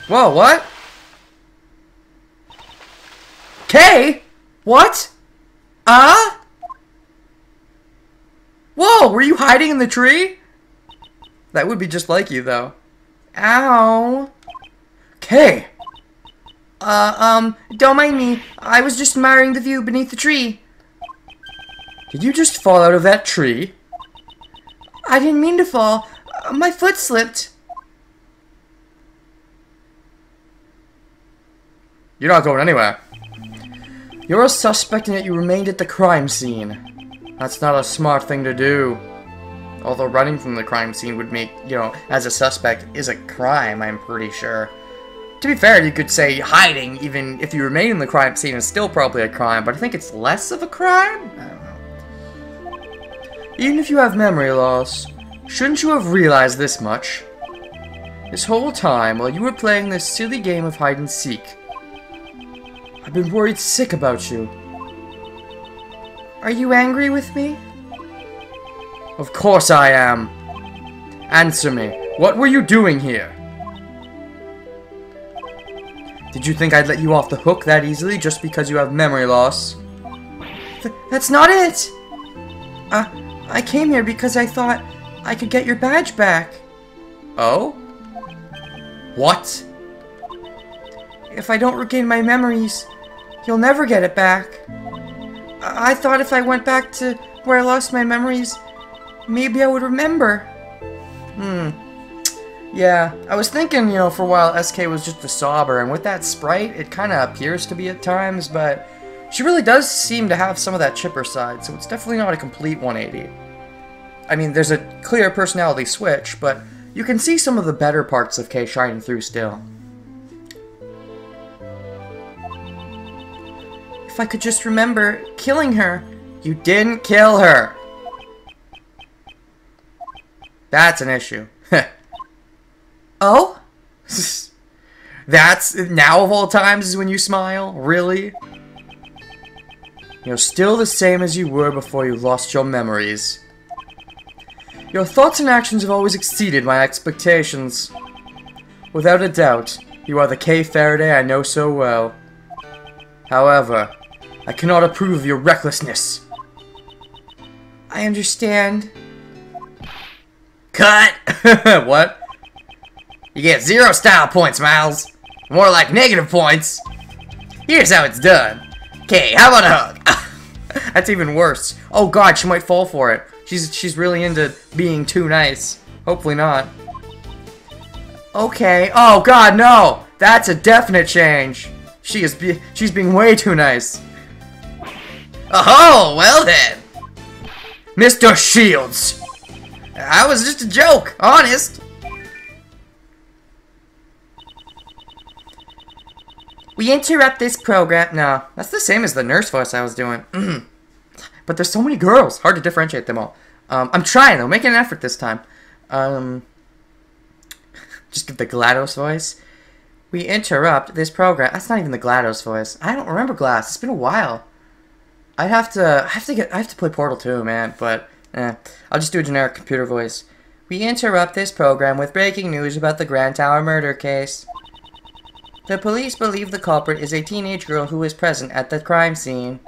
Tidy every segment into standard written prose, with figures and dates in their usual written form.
Whoa, what? Kay? What? Whoa, were you hiding in the tree? That would be just like you, though. Ow. Kay. Don't mind me. I was just admiring the view beneath the tree. Did you just fall out of that tree? I didn't mean to fall. My foot slipped. You're not going anywhere. You're a suspect and yet you remained at the crime scene. That's not a smart thing to do. Although running from the crime scene would make, you know, as a suspect is a crime, I'm pretty sure. To be fair, you could say hiding, even if you remain in the crime scene, is still probably a crime, but I think it's less of a crime? I don't know. Even if you have memory loss, shouldn't you have realized this much? This whole time, while you were playing this silly game of hide-and-seek, I've been worried sick about you. Are you angry with me? Of course I am. Answer me. What were you doing here? Did you think I'd let you off the hook that easily just because you have memory loss? That's not it! I came here because I thought I could get your badge back. Oh? What? If I don't regain my memories, you'll never get it back. I thought if I went back to where I lost my memories, maybe I would remember. Yeah, I was thinking, you know, for a while SK was just a sobber, and with that sprite, it kind of appears to be at times, but she really does seem to have some of that chipper side, so it's definitely not a complete 180. I mean, there's a clear personality switch, but you can see some of the better parts of Kay shining through still. If I could just remember killing her. You didn't kill her! That's an issue. Oh? That's, now of all times is when you smile? Really? You're still the same as you were before you lost your memories. Your thoughts and actions have always exceeded my expectations. Without a doubt, you are the Kay Faraday I know so well. However, I cannot approve of your recklessness. I understand. Cut! What? You get 0 style points, Miles. More like negative points. Here's how it's done. Okay, how about a hug? That's even worse. Oh god, she might fall for it. She's really into being too nice. Hopefully not. Okay. Oh god, no! That's a definite change. She's being way too nice. Oh, well then. Mr. Shields. I was just a joke, honest. We interrupt this program. No, that's the same as the nurse voice I was doing. But there's so many girls. Hard to differentiate them all. I'm trying, though. Making an effort this time. Just get the GLaDOS voice. We interrupt this program. That's not even the GLaDOS voice. I don't remember GLaDOS. It's been a while. I have to play Portal 2, man. But I'll just do a generic computer voice. We interrupt this program with breaking news about the Grand Tower murder case. The police believe the culprit is a teenage girl who was present at the crime scene.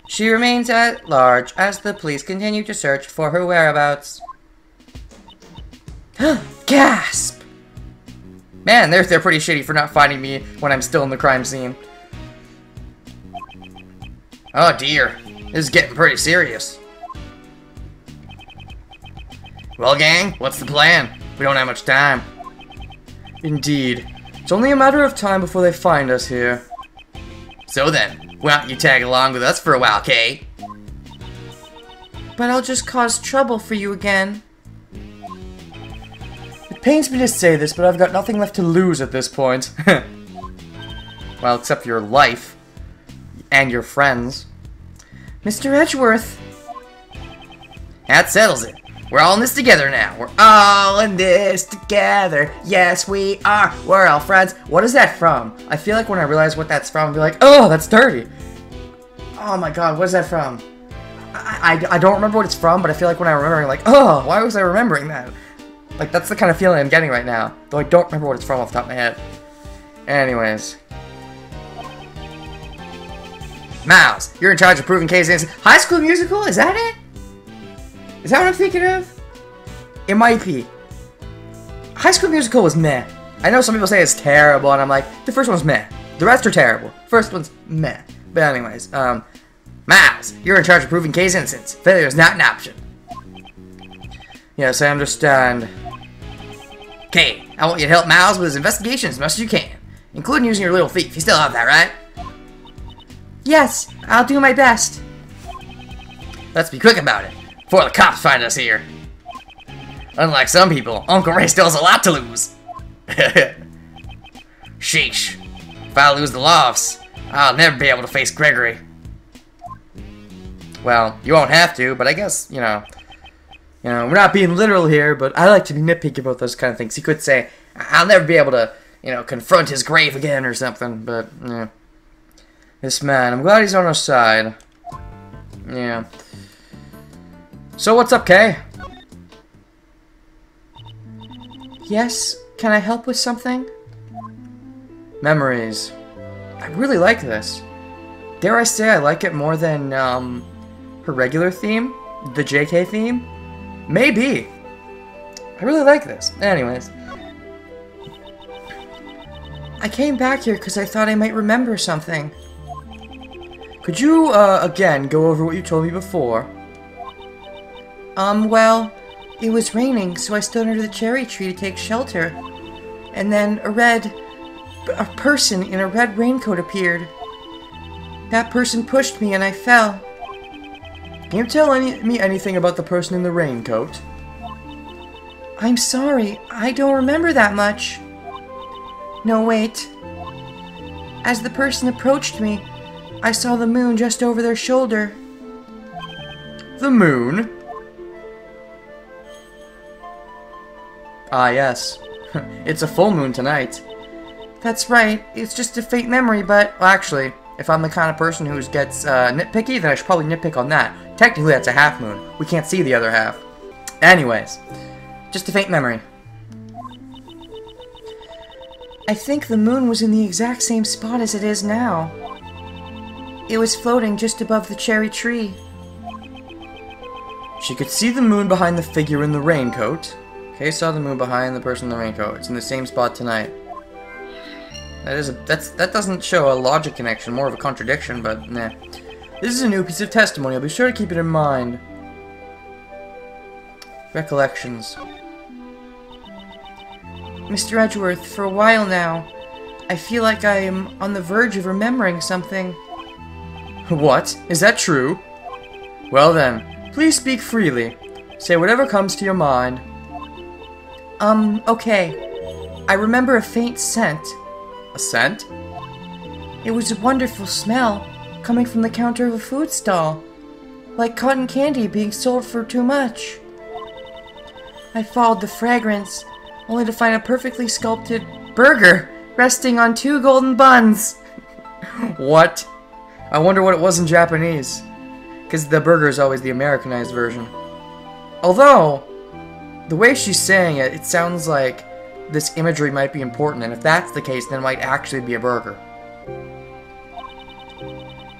She remains at large as the police continue to search for her whereabouts. Gasp! Man, they're pretty shitty for not finding me when I'm still in the crime scene. Oh dear, this is getting pretty serious. Well, gang, what's the plan? We don't have much time. Indeed. It's only a matter of time before they find us here. So then, why don't you tag along with us for a while, Kay? But I'll just cause trouble for you again. It pains me to say this, but I've got nothing left to lose at this point. Well, except for your life. And your friends. Mr. Edgeworth. That settles it. We're all in this together now. We're all in this together. Yes, we are. We're all friends. What is that from? I feel like when I realize what that's from, I'll be like, oh, that's dirty. Oh my god, what is that from? I don't remember what it's from, but I feel like when I remember, I'm like, oh, why was I remembering that? Like, that's the kind of feeling I'm getting right now. Though I don't remember what it's from off the top of my head. Anyways. Miles, you're in charge of proving cases. High School Musical? Is that it? Is that what I'm thinking of? It might be. High School Musical was meh. I know some people say it's terrible, and I'm like, the first one's meh. The rest are terrible. First one's meh. But anyways, Miles, you're in charge of proving case innocence. Failure is not an option. Yes, I understand. Okay, I want you to help Miles with his investigation as much as you can, including using your little thief. You still have that, right? Yes, I'll do my best. Let's be quick about it, before the cops find us here. Unlike some people, Uncle Ray still has a lot to lose. Sheesh. If I lose the lofts, I'll never be able to face Gregory. Well, you won't have to, but I guess, you know, we're not being literal here, but I like to be nitpicky about those kind of things. He could say, I'll never be able to, you know, confront his grave again or something, but, yeah. This man, I'm glad he's on our side. Yeah. So what's up, Kay? Yes, can I help with something? Memories. I really like this. Dare I say I like it more than, her regular theme? The JK theme? Maybe. I really like this. Anyways. I came back here because I thought I might remember something. Could you, again, go over what you told me before? Well, it was raining, so I stood under the cherry tree to take shelter. And then a person in a red raincoat appeared. That person pushed me and I fell. Can you tell me anything about the person in the raincoat? I'm sorry, I don't remember that much. No, wait. As the person approached me, I saw the moon just over their shoulder. The moon? Ah, yes. It's a full moon tonight. That's right. It's just a faint memory, but... Well, actually, if I'm the kind of person who gets nitpicky, then I should probably nitpick on that. Technically, that's a half moon. We can't see the other half. Anyways, just a faint memory. I think the moon was in the exact same spot as it is now. It was floating just above the cherry tree. She could see the moon behind the figure in the raincoat. Kay saw the moon behind the person in the raincoat. It's in the same spot tonight. That doesn't show a logic connection, more of a contradiction, but nah. This is a new piece of testimony. I'll be sure to keep it in mind. Recollections. Mr. Edgeworth, for a while now, I feel like I am on the verge of remembering something. What? Is that true? Well then, please speak freely. Say whatever comes to your mind. Okay. I remember a faint scent. A scent? It was a wonderful smell, coming from the counter of a food stall. Like cotton candy being sold for too much. I followed the fragrance, only to find a perfectly sculpted burger resting on 2 golden buns. What? I wonder what it was in Japanese. Because the burger is always the Americanized version. Although, the way she's saying it, it sounds like this imagery might be important, and if that's the case, then it might actually be a burger.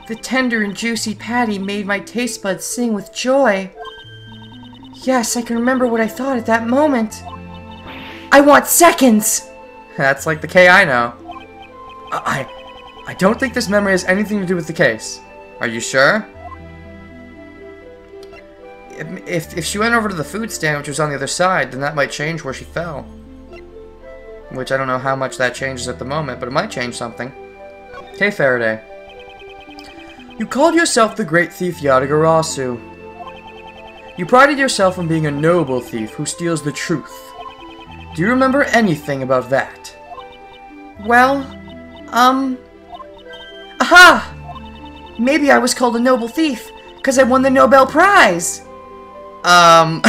The tender and juicy patty made my taste buds sing with joy. Yes, I can remember what I thought at that moment. I want seconds! That's like the K I know. I don't think this memory has anything to do with the case. Are you sure? If she went over to the food stand, which was on the other side, then that might change where she fell. Which I don't know how much that changes at the moment, but it might change something. Okay, Faraday. You called yourself the great thief Yadagarasu. You prided yourself on being a noble thief who steals the truth. Do you remember anything about that? Well, aha! Maybe I was called a noble thief, because I won the Nobel Prize! I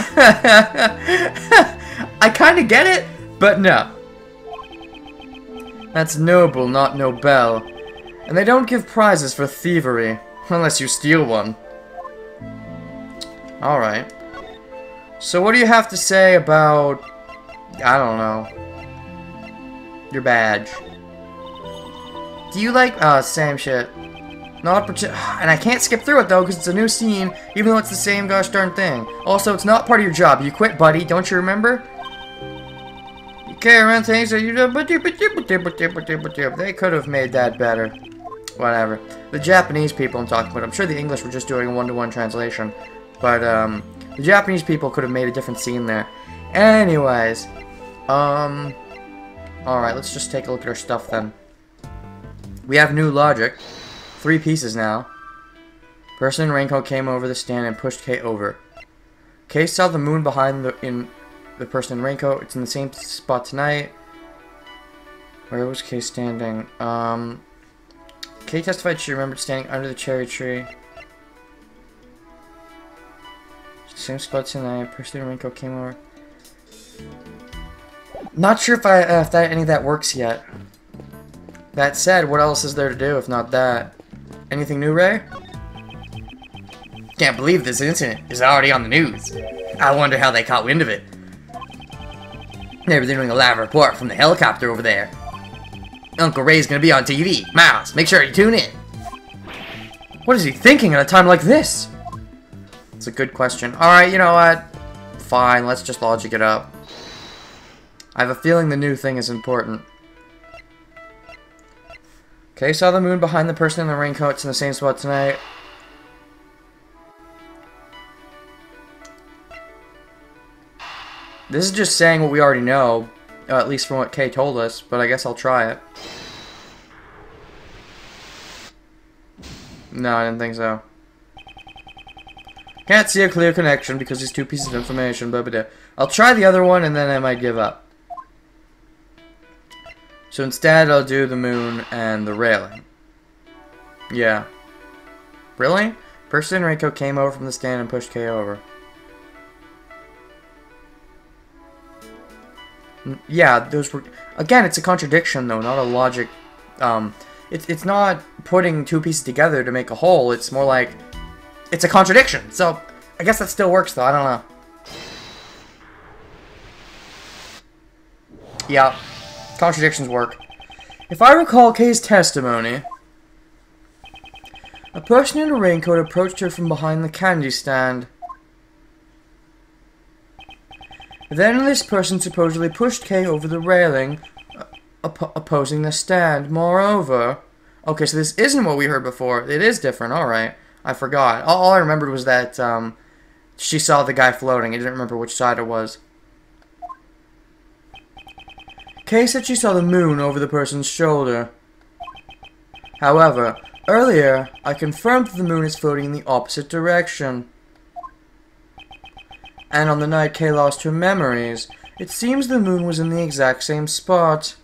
kinda get it, but no. That's noble, not Nobel. And they don't give prizes for thievery, unless you steal one. Alright. So what do you have to say about... I don't know. Your badge. Do you like... same shit. Not and I can't skip through it, though, because it's a new scene, even though it's the same gosh darn thing. Also, it's not part of your job. You quit, buddy. Don't you remember? You care around things that you do... They could have made that better. Whatever. The Japanese people I'm talking about. I'm sure the English were just doing a one-to-one translation. But, the Japanese people could have made a different scene there. Anyways. Alright, let's just take a look at our stuff, then. We have new logic. 3 pieces now. Person in raincoat came over the stand and pushed Kay over. Kay saw the moon behind the person in raincoat. It's in the same spot tonight. Where was Kay standing? Kay testified she remembered standing under the cherry tree. Same spot tonight. Person in raincoat came over. Not sure if any of that works yet. That said, what else is there to do if not that? Anything new, Ray? Can't believe this incident is already on the news. I wonder how they caught wind of it. Maybe they're doing a live report from the helicopter over there. Uncle Ray's gonna be on TV. Miles, make sure you tune in. What is he thinking at a time like this? It's a good question. Alright, you know what? Fine, let's just logic it up. I have a feeling the new thing is important. Kay saw the moon behind the person in the raincoats in the same spot tonight. This is just saying what we already know, at least from what Kay told us, but I guess I'll try it. No, I didn't think so. Can't see a clear connection because these 2 pieces of information, blah, blah, blah. I'll try the other one and then I might give up. So instead, I'll do the moon and the railing. Yeah. Really? Person in raincoat came over from the stand and pushed Kay over. Yeah, those were... Again, it's a contradiction, though, not a logic... It's not putting 2 pieces together to make a whole. It's more like... It's a contradiction. So, I guess that still works, though. I don't know. Yeah. Contradictions work. If I recall Kay's testimony, a person in a raincoat approached her from behind the candy stand. Then this person supposedly pushed Kay over the railing, opposing the stand. Moreover... Okay, so this isn't what we heard before. It is different. Alright. I forgot. All I remembered was that she saw the guy floating. I didn't remember which side it was. Kay said she saw the moon over the person's shoulder. However, earlier, I confirmed that the moon is floating in the opposite direction. And on the night Kay lost her memories, it seems the moon was in the exact same spot.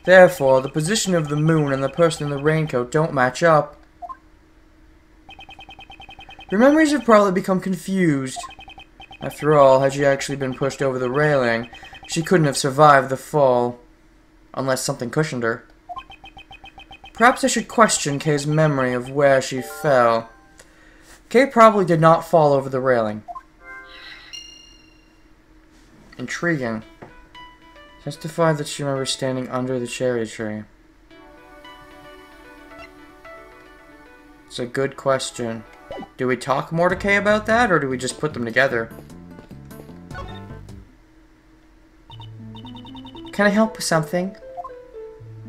Therefore, the position of the moon and the person in the raincoat don't match up. Her memories have probably become confused. After all, had she actually been pushed over the railing, she couldn't have survived the fall. Unless something cushioned her. Perhaps I should question Kay's memory of where she fell. Kay probably did not fall over the railing. Intriguing. Testified that she remembers standing under the cherry tree. It's a good question. Do we talk more to Kay about that, or do we just put them together? Can I help with something?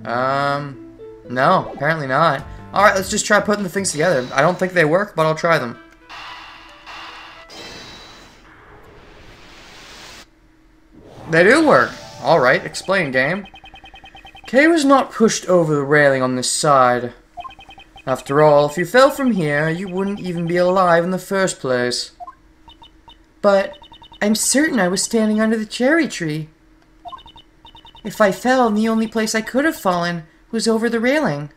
No, apparently not. Alright, let's just try putting the things together. I don't think they work, but I'll try them. They do work. Alright, explain, game. Kay was not pushed over the railing on this side. After all, if you fell from here, you wouldn't even be alive in the first place. But I'm certain I was standing under the cherry tree. If I fell, the only place I could have fallen was over the railing.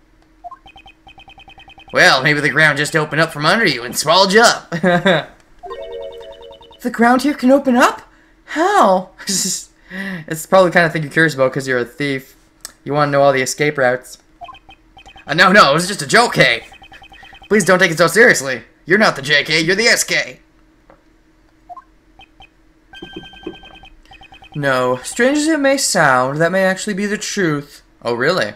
Well, maybe the ground just opened up from under you and swallowed you up. The ground here can open up? How? It's probably the kind of thing you're curious about because you're a thief. You want to know all the escape routes. No, it was just a joke, Kay. Please don't take it so seriously. You're not the JK, you're the SK. No, strange as it may sound, that may actually be the truth. Oh, really?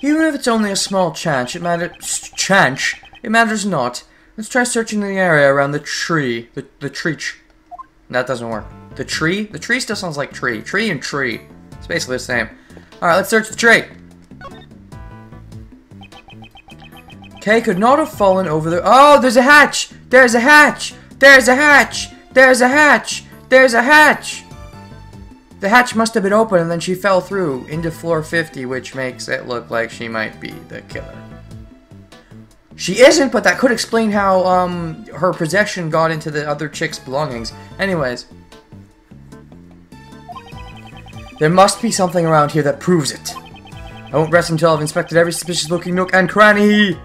Even if it's only a small chance, it matters not. Let's try searching the area around the tree. The tree. That doesn't work. The tree? The tree still sounds like tree. Tree and tree. It's basically the same. Alright, let's search the tree. Kay could not have fallen over the... Oh, there's a hatch! There's a hatch! There's a hatch! There's a hatch! There's a hatch! The hatch must have been open and then she fell through into floor 50, which makes it look like she might be the killer. She isn't, but that could explain how her possession got into the other chick's belongings. Anyways. There must be something around here that proves it. I won't rest until I've inspected every suspicious looking nook and cranny.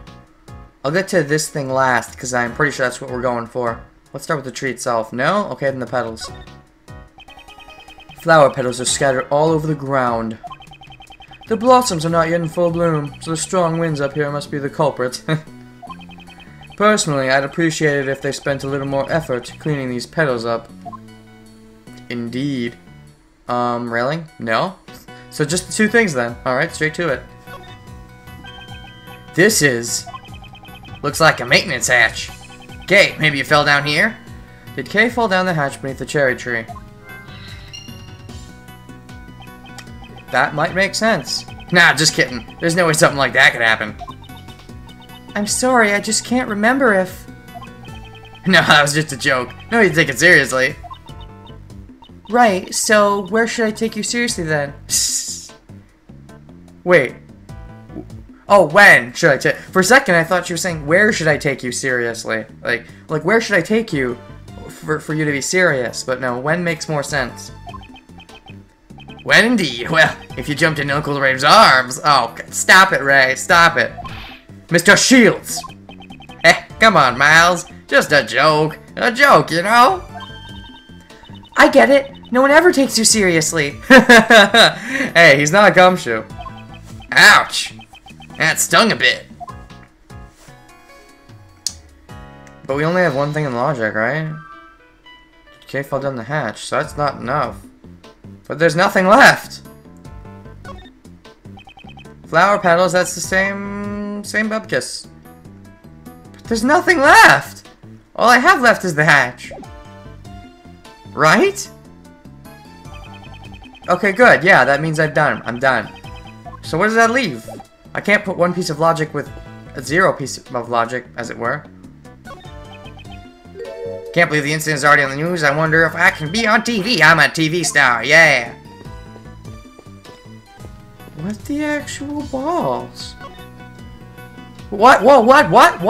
I'll get to this thing last, because I'm pretty sure that's what we're going for. Let's start with the tree itself. No? Okay, then the petals. Flower petals are scattered all over the ground. The blossoms are not yet in full bloom, so the strong winds up here must be the culprit. Personally, I'd appreciate it if they spent a little more effort cleaning these petals up. Indeed. Really? No? So just the two things then. Alright, straight to it. This is... looks like a maintenance hatch. Kay, maybe you fell down here? Did Kay fall down the hatch beneath the cherry tree? That might make sense. Nah, just kidding. There's no way something like that could happen. I'm sorry, I just can't remember if... No, that was just a joke. No, you take it seriously. Right, so where should I take you seriously then? Wait. Oh, when should I take... For a second, I thought you were saying, where should I take you seriously? Like where should I take you for you to be serious? But no, when makes more sense. When indeed. Well, if you jumped in Uncle Ray's arms... Oh, stop it, Ray. Stop it. Mr. Shields! Eh, come on, Miles. Just a joke. A joke, you know? I get it. No one ever takes you seriously. Hey, he's not a gumshoe. Ouch! That stung a bit. But we only have one thing in logic, right? Kay fell down the hatch, so that's not enough. But there's nothing left! Flower petals, that's the same bubkiss. But there's nothing left! All I have left is the hatch. Right? Okay, good. Yeah, that means I'm done. So what does that leave? I can't put one piece of logic with a zero piece of logic, as it were. Can't believe the incident is already on the news. I wonder if I can be on TV. I'm a TV star, yeah. What the actual balls? What? Whoa, what? What?